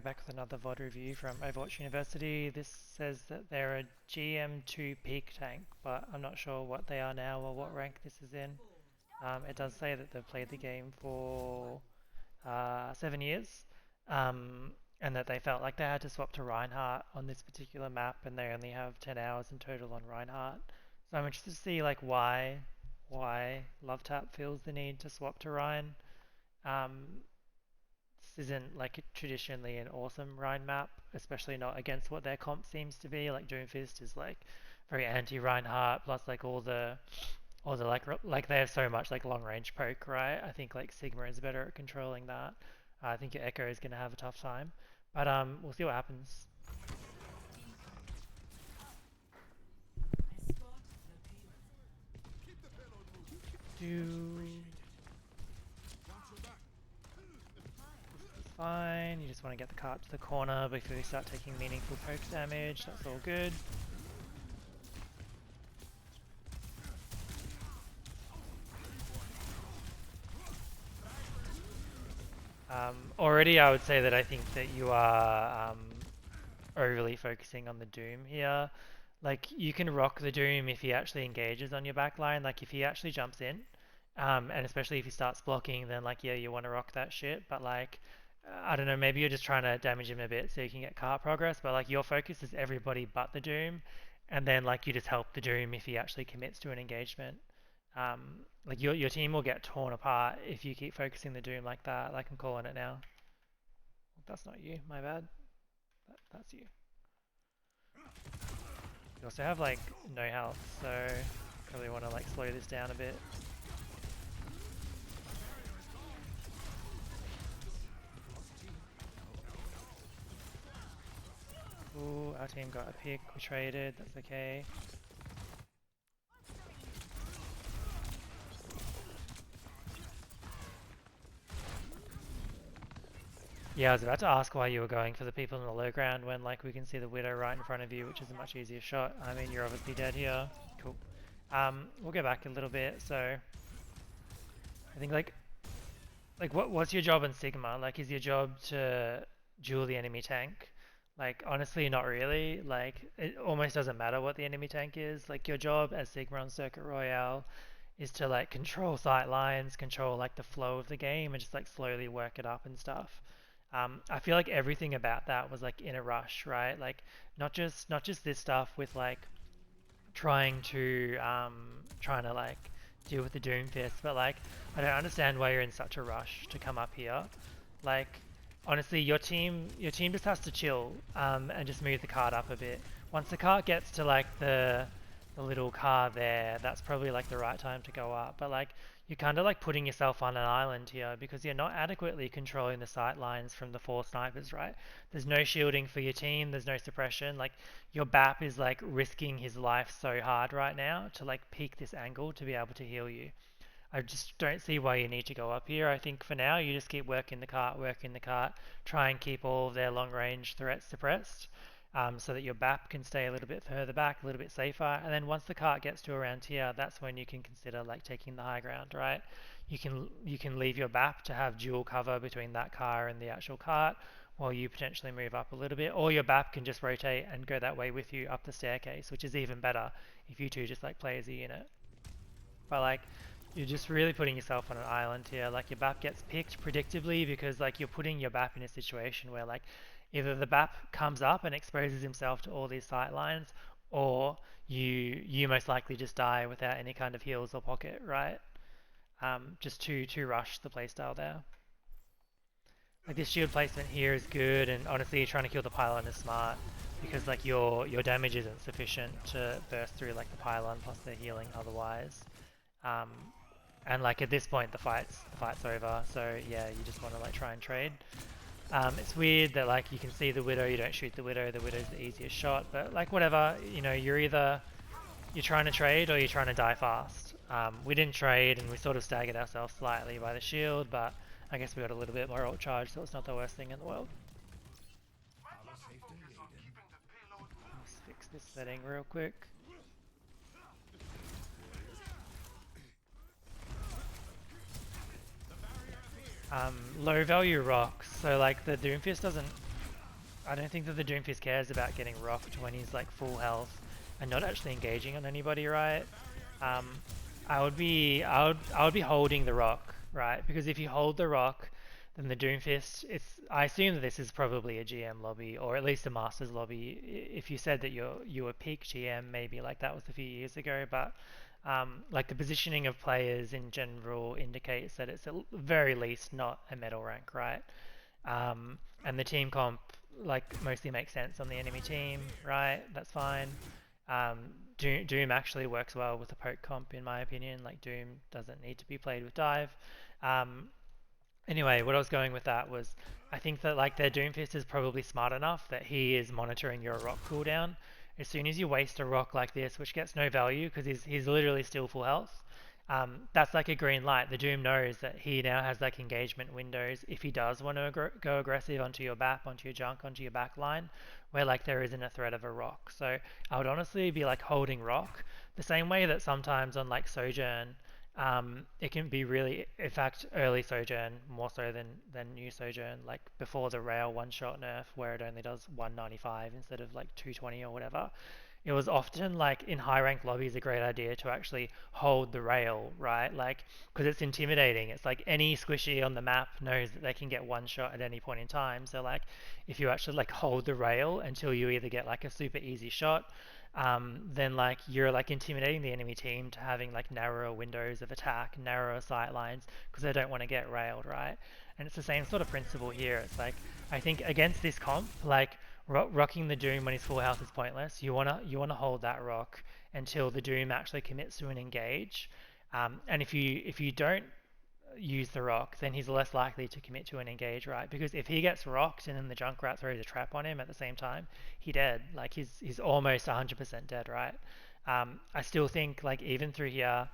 back with another VOD review from Overwatch University. This says that they're a GM2 peak tank, but I'm not sure what they are now or what rank this is in. It does say that they've played the game for 7 years, and that they felt like they had to swap to Reinhardt on this particular map, and they only have 10 hours in total on Reinhardt. So I'm interested to see like why LoveTap feels the need to swap to Ryan. Um, this isn't like traditionally an awesome Rhine map, especially not against what their comp seems to be. Like Doomfist is like very anti Reinhardt, plus like all the like they have so much like long range poke, right? I think like Sigma is better at controlling that. I think your Echo is gonna have a tough time, but we'll see what happens. Do fine. You just want to get the cart to the corner before you start taking meaningful poke damage. That's all good. Already I would say that I think that you are overly focusing on the Doom here. Like, you can rock the Doom if he actually engages on your backline. Like, if he actually jumps in, and especially if he starts blocking, then like, yeah, you want to rock that shit. But like, I don't know, maybe you're just trying to damage him a bit so you can get cart progress. But like, your focus is everybody but the Doom, and then like you just help the Doom if he actually commits to an engagement. Like your team will get torn apart if you keep focusing the Doom like that. Like I'm calling it now. That's not you, my bad. That's you. You also have like no health, so probably want to like slow this down a bit. Ooh, our team got a pick, we traded, that's okay. Yeah, I was about to ask why you were going for the people in the low ground when like we can see the Widow right in front of you, which is a much easier shot. I mean, you're obviously dead here. Cool. We'll go back a little bit. So I think like what's your job in Sigma? Like, is your job to duel the enemy tank? Like, honestly, not really. Like, it almost doesn't matter what the enemy tank is. Like, your job as Sigma on Circuit Royale is to like control sight lines, control like the flow of the game, and just like slowly work it up and stuff. I feel like everything about that was like in a rush, right? Like, not just this stuff with like trying to like deal with the Doomfist, but like I don't understand why you're in such a rush to come up here. Like, honestly, your team just has to chill and just move the cart up a bit. Once the cart gets to like the little car there, that's probably like the right time to go up. But like you're kind of like putting yourself on an island here because you're not adequately controlling the sight lines from the four snipers, right? There's no shielding for your team, there's no suppression. Like your BAP is like risking his life so hard right now to like peek this angle to be able to heal you. I just don't see why you need to go up here. I think for now you just keep working the cart, try and keep all of their long range threats suppressed, so that your BAP can stay a little bit further back, a little bit safer. And then once the cart gets to around here, that's when you can consider like taking the high ground, right? You can leave your BAP to have dual cover between that car and the actual cart, while you potentially move up a little bit, or your BAP can just rotate and go that way with you up the staircase, which is even better if you two just like play as a unit. But like you're just really putting yourself on an island here. Like your BAP gets picked predictably because like you're putting your BAP in a situation where like either the BAP comes up and exposes himself to all these sight lines, or you most likely just die without any kind of heals or pocket, right? Just too rush the playstyle there. Like this shield placement here is good, and honestly, trying to kill the pylon is smart because like your damage isn't sufficient to burst through like the pylon plus the healing otherwise. Um, and like at this point the fight's over, so yeah, you just want to like try and trade. It's weird that like you can see the Widow, you don't shoot the Widow's the easiest shot, but like whatever, you know, you're trying to trade or you're trying to die fast. We didn't trade and we sort of staggered ourselves slightly by the shield, but I guess we got a little bit more ult charge, so it's not the worst thing in the world. Let's fix this setting real quick. Low value rocks, so like the Doomfist doesn't I don't think that the Doomfist cares about getting rocked when he's like full health and not actually engaging on anybody, right? Um, I would be holding the rock, right? Because if you hold the rock, then the Doomfist, I assume that this is probably a GM lobby or at least a Masters lobby. If you said that you were peak GM, maybe like that was a few years ago, but like the positioning of players in general indicates that it's at very least not a medal rank, right? And the team comp like mostly makes sense on the enemy team, right? That's fine. Um, Doom actually works well with the poke comp in my opinion. Like Doom doesn't need to be played with dive. Um, Anyway, what I was going with that was I think that like their Doomfist is probably smart enough that he is monitoring your rock cooldown. As soon as you waste a rock like this, which gets no value because he's literally still full health, that's like a green light. The Doom knows that he now has like engagement windows if he does want to go aggressive onto your BAP, onto your junk, onto your back line, where like there isn't a threat of a rock. So I would honestly be like holding rock the same way that sometimes on like Sojourn it can be really, in fact, early Sojourn more so than new Sojourn, like before the rail one shot nerf where it only does 195 instead of like 220 or whatever. It was often like in high rank lobbies a great idea to actually hold the rail, right? Like, because it's intimidating. It's like any squishy on the map knows that they can get one shot at any point in time. So like, if you actually like hold the rail until you either get like a super easy shot then like you're like intimidating the enemy team to having like narrower windows of attack, narrower sight lines because they don't want to get railed, right? And it's the same sort of principle here. It's like I think against this comp, like rocking the Doom when he's full health is pointless. You wanna hold that rock until the Doom actually commits to an engage. And if you don't use the rock, then he's less likely to commit to an engage, right? Because if he gets rocked and then the Junkrat throws a trap on him at the same time, he dead. Like he's almost 100% dead, right? I still think like even through here,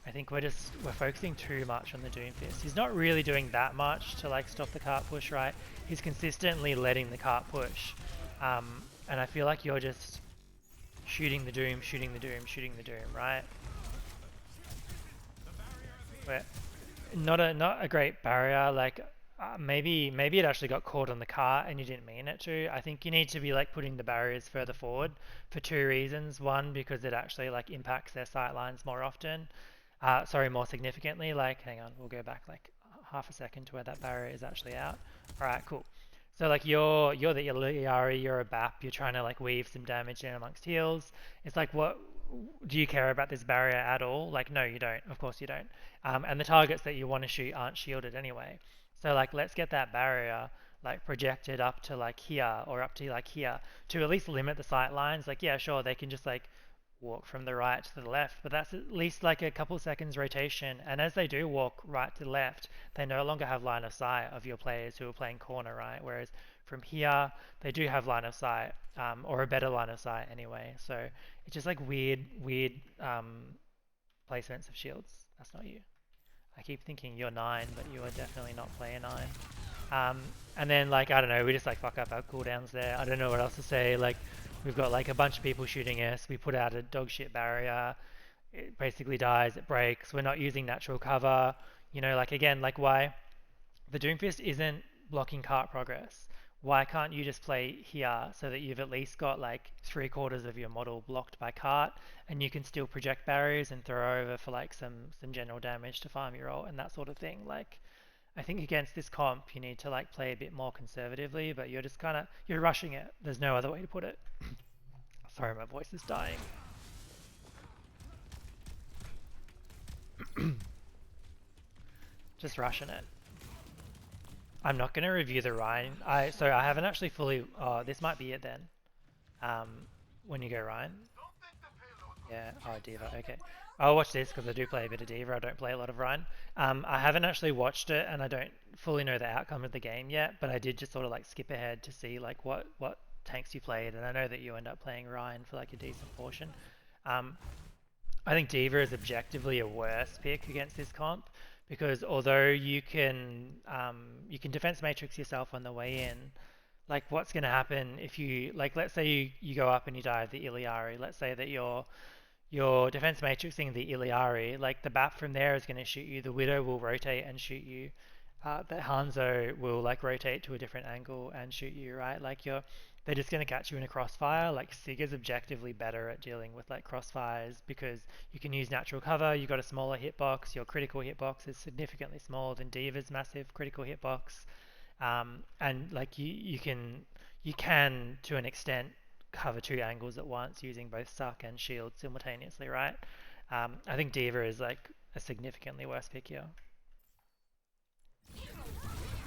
I think we're focusing too much on the Doomfist. He's not really doing that much to like stop the cart push, right? He's consistently letting the cart push, and I feel like you're just shooting the Doom, shooting the Doom, shooting the Doom, right? Where not a great barrier. Like maybe it actually got caught on the cart and you didn't mean it to. I think you need to be like putting the barriers further forward for two reasons. One, because it actually like impacts their sight lines more often. Sorry, more significantly. Like, hang on, we'll go back like half a second to where that barrier is actually out. All right, cool. So like you're the Illari, you're a BAP, you're trying to like weave some damage in amongst heals. It's like what do you care about this barrier at all? Like no, you don't. Of course you don't. And the targets that you want to shoot aren't shielded anyway. So like let's get that barrier like projected up to like here or up to like here to at least limit the sight lines. Like yeah, sure, they can just like walk from the right to the left, but that's at least like a couple seconds rotation. And as they do walk right to left, they no longer have line of sight of your players who are playing corner, right? Whereas from here, they do have line of sight, or a better line of sight anyway. So it's just like weird placements of shields. That's not you. I keep thinking you're 9, but you are definitely not player 9. And then like I don't know, we just like fuck up our cooldowns there. I don't know what else to say. Like we've got like a bunch of people shooting us. We put out a dog shit barrier. It basically dies. It breaks. We're not using natural cover. You know, like again, like why the Doomfist isn't blocking cart progress. Why can't you just play here so that you've at least got like 3/4 of your model blocked by cart and you can still project barriers and throw over for like some general damage to farm your ult and that sort of thing. Like I think against this comp you need to like play a bit more conservatively, but you're just kind of you're rushing it. There's no other way to put it. Sorry, my voice is dying. Just rushing it. I'm not going to review the Rhine. I haven't actually fully. Oh, this might be it then. Um, when you go Rhine. Yeah. Oh, Diva. Okay. I'll watch this because I do play a bit of Diva. I don't play a lot of Rhine. I haven't actually watched it, and I don't fully know the outcome of the game yet. But I did just sort of like skip ahead to see like what tanks you played, and I know that you end up playing Rhine for like a decent portion. Um, I think Diva is objectively a worse pick against this comp because although you can defense matrix yourself on the way in, like what's going to happen if you like let's say you go up and you dive the Iliari. Let's say that your defense matrixing the Iliari, like the BAP from there is going to shoot you. The Widow will rotate and shoot you. that Hanzo will like rotate to a different angle and shoot you, right? Like they're just going to catch you in a crossfire. Like Sig is objectively better at dealing with like crossfires because you can use natural cover. You got a smaller hitbox. Your critical hitbox is significantly smaller than Diva's massive critical hitbox. And like you can to an extent cover two angles at once using both suck and shield simultaneously, right? I think Diva is like a significantly worse pick here.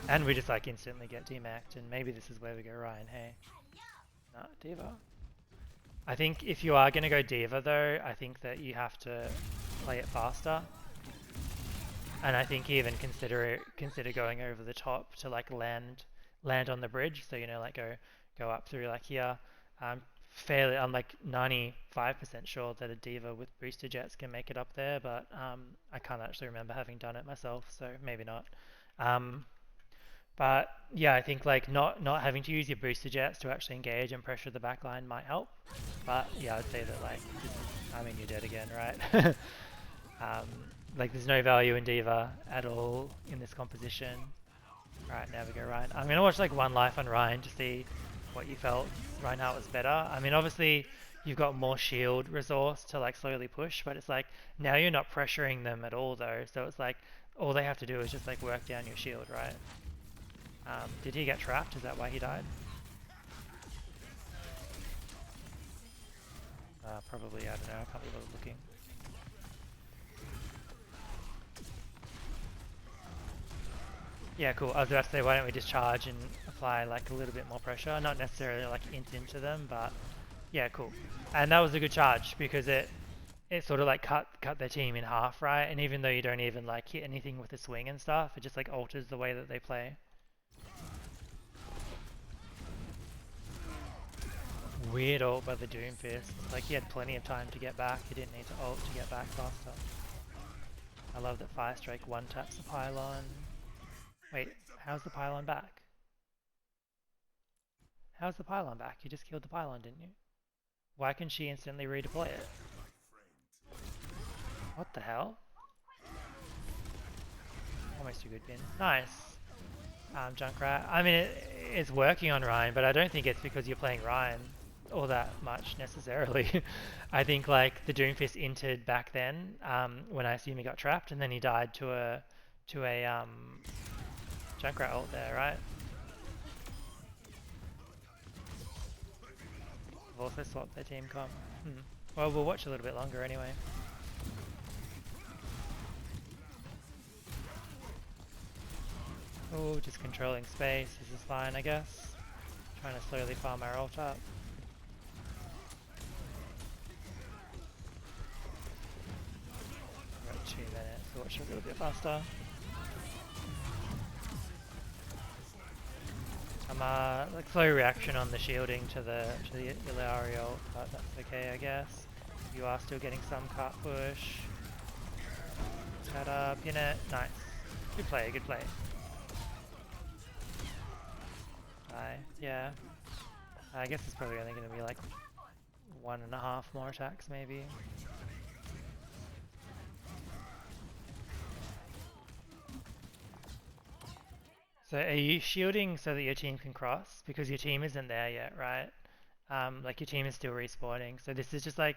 And we just like instantly get demacked, and maybe this is where we go Ryan, hey. No, Diva. I think if you are going to go Diva though, I think that you have to play it faster. And I think even consider going over the top to like land on the bridge, so you know like go up through like here. I'm like 95% sure that a Diva with booster jets can make it up there, but I can't actually remember having done it myself, so maybe not. But yeah, I think like not having to use your booster jets to actually engage and pressure the backline might help. But yeah, I'd say that like I mean you're dead again, right? um, like there's no value in Diva at all in this composition. Right, now we go Ryan. I'm gonna watch like one life on Ryan to see what you felt. Reinhardt was better. I mean obviously you've got more shield resource to like slowly push, but it's like now you're not pressuring them at all though. So it's like all they have to do is just like work down your shield, right? Did he get trapped? Is that why he died? Probably, I don't know, I can't be bothered looking. Yeah, cool. I was about to say, why don't we just charge and apply like a little bit more pressure? Not necessarily like into them, but yeah, cool. And that was a good charge because it sort of like cut their team in half, right? And even though you don't even like hit anything with the swing and stuff, it just like alters the way that they play. Weird ult by the Doomfist. Like he had plenty of time to get back. He didn't need to ult to get back faster. I love that Fire Strike one taps the pylon. Wait, how's the pylon back? How's the pylon back? You just killed the pylon, didn't you? Why can she instantly redeploy it? What the hell? Almost a good pin. Nice. Junkrat. I mean, it's working on Ryan, but I don't think it's because you're playing Ryan all that much necessarily. I think like the Doomfist entered back then when I assume he got trapped, and then he died to a Junkrat ult there, right? I've also swapped their team comp. Well, we'll watch a little bit longer anyway. Oh, just controlling space. This is fine, I guess. Trying to slowly farm our ult up. We've got 2 minutes, so watch a little bit faster. I'm like slow reaction on the shielding to the Illari ult, but that's okay, I guess. You are still getting some cart push. Set up, pin it. Nice. Good play, good play. Yeah. I guess it's probably only going to be like 1.5 more attacks maybe. So are you shielding so that your team can cross? Because your team isn't there yet, right? Like your team is still respawning. So this is just like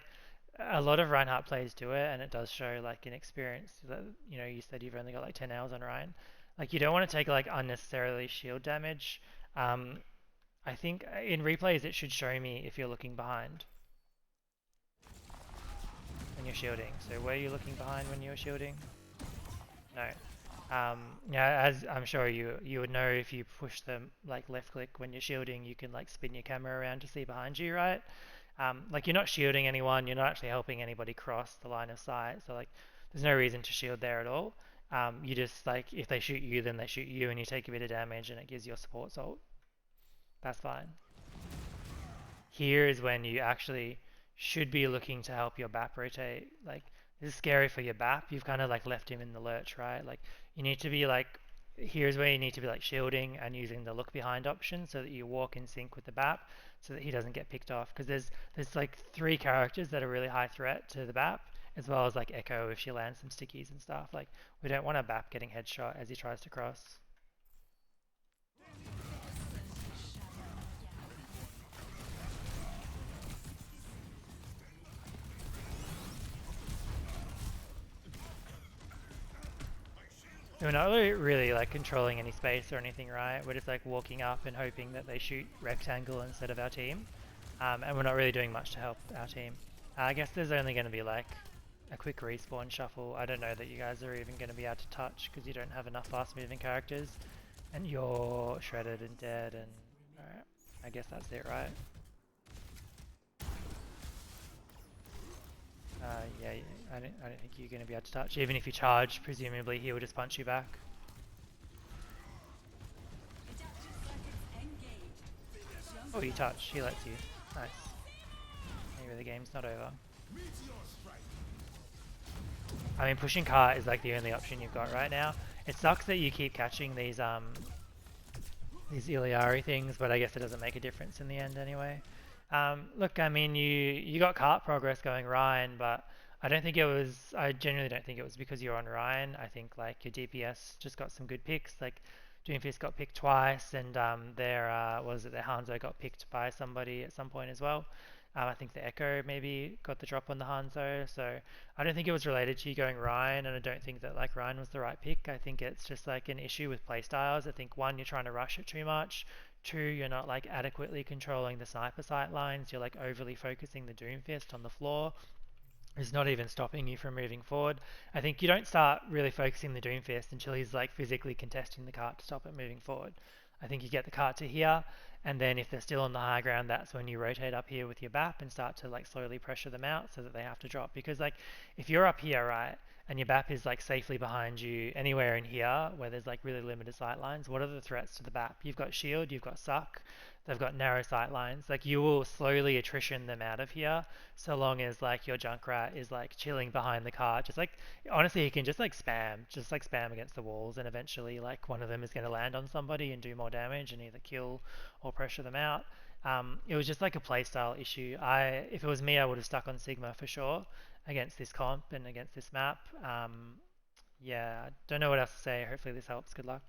a lot of Reinhardt players do it, and it does show like an experience that, you know, you said you've only got like 10 hours on Ryan. Like you don't want to take like unnecessarily shield damage. I think in replays it should show me if you're looking behind when you're shielding. So were you looking behind when you were shielding? No. Yeah, as I'm sure you would know, if you push the like left click when you're shielding, you can like spin your camera around to see behind you, right? Like you're not shielding anyone, you're not actually helping anybody cross the line of sight, so like there's no reason to shield there at all. You just like if they shoot you, then they shoot you, and you take a bit of damage, and it gives your support ult. That's fine. Here is when you actually should be looking to help your BAP rotate. Like this is scary for your BAP. You've kind of like left him in the lurch, right? Like you need to be like, here's where you need to be like shielding and using the look behind option so that you walk in sync with the BAP so that he doesn't get picked off. Because there's like 3 characters that are really high threat to the BAP, as well as like Echo if she lands some stickies and stuff. Like we don't want a BAP getting headshot as he tries to cross. We're not really like controlling any space or anything, right? We're just like walking up and hoping that they shoot rectangle instead of our team. And we're not really doing much to help our team. I guess there's only going to be like a quick respawn shuffle. I don't know that you guys are even going to be able to touch because you don't have enough fast moving characters. And you're shredded and dead and alright. I guess that's it, right? Yeah, I don't think you're going to be able to touch. Even if you charge, presumably he will just punch you back. Oh, you touch. He lets you. Nice. Maybe the game's not over. I mean, pushing cart is like the only option you've got right now. It sucks that you keep catching these Iliari things, but I guess it doesn't make a difference in the end anyway. Look, I mean, you got cart progress going Ryan, but I don't think it was. I genuinely don't think it was because you're on Ryan. I think like your DPS just got some good picks. Like Doomfist got picked twice, and their was it their Hanzo got picked by somebody at some point as well. I think the Echo maybe got the drop on the Hanzo, so I don't think it was related to you going Ryan, and I don't think that like Ryan was the right pick. I think it's just like an issue with playstyles. I think one, you're trying to rush it too much. Two, you're not like adequately controlling the sniper sight lines. You're like overly focusing the Doomfist on the floor. It's not even stopping you from moving forward. I think you don't start really focusing the Doomfist until he's like physically contesting the cart to stop it moving forward. I think you get the cart to here, and then if they're still on the high ground, that's when you rotate up here with your BAP and start to like slowly pressure them out so that they have to drop. Because like if you're up here, right, and your BAP is like safely behind you anywhere in here where there's like really limited sight lines, what are the threats to the BAP? You've got shield, you've got suck, they've got narrow sight lines. Like you will slowly attrition them out of here so long as like your Junkrat is like chilling behind the cart. Just like honestly, he can just like spam against the walls, and eventually like one of them is going to land on somebody and do more damage and either kill or pressure them out. It was just like a playstyle issue. If it was me, I would have stuck on Sigma for sure against this comp and against this map. Yeah, don't know what else to say. Hopefully this helps. Good luck.